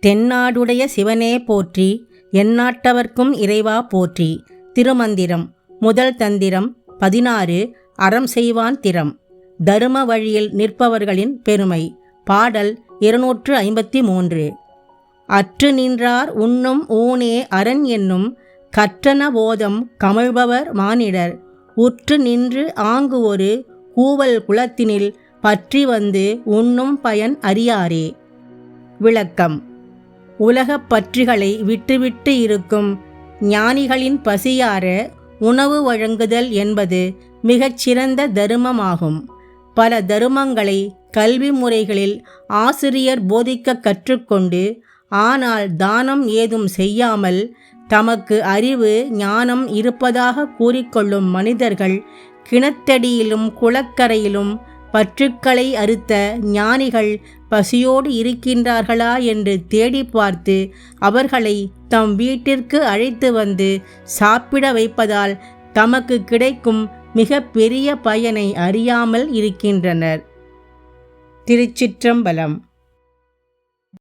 தென்னாடுடைய சிவனே போற்றி, எந்நாட்டவர்க்கும் இறைவா போற்றி. திருமந்திரம். முதல் தந்திரம் 16. அறம் செய்வான் திறம். தரும வழியில் நிற்பவர்களின் பெருமை. பாடல் 253. அற்று நின்றார் உண்ணும் ஊனே அரண் என்னும் கற்றன போதம் கமழ்பவர் மானிடர். உற்று நின்று ஆங்கு ஒரு கூவல் குளத்தினில் பற்றி வந்து உண்ணும் பயன் அறியாரே. விளக்கம். உலகப் பற்றுகளை விட்டுவிட்டு இருக்கும் ஞானிகளின் பசியார உணவு வழங்குதல் என்பது மிகச்சிறந்த தருமமாகும். பல தருமங்களை கல்வி முறைகளில் ஆசிரியர் போதிக்க கற்றுக்கொண்டு, ஆனால் தானம் ஏதும் செய்யாமல் தமக்கு அறிவு ஞானம் இருப்பதாக கூறிக்கொள்ளும் மனிதர்கள் கிணத்தடியிலும் குளக்கரையிலும் பற்றுக்களை அறுத்த ஞானிகள் பசியோடு இருக்கின்றார்களா என்று தேடி பார்த்து அவர்களை தம் வீட்டிற்கு அழைத்து வந்து சாப்பிட வைப்பதால் தமக்கு கிடைக்கும் மிக பெரிய பயனை அறியாமல் இருக்கின்றனர். திருச்சிற்றம்பலம்.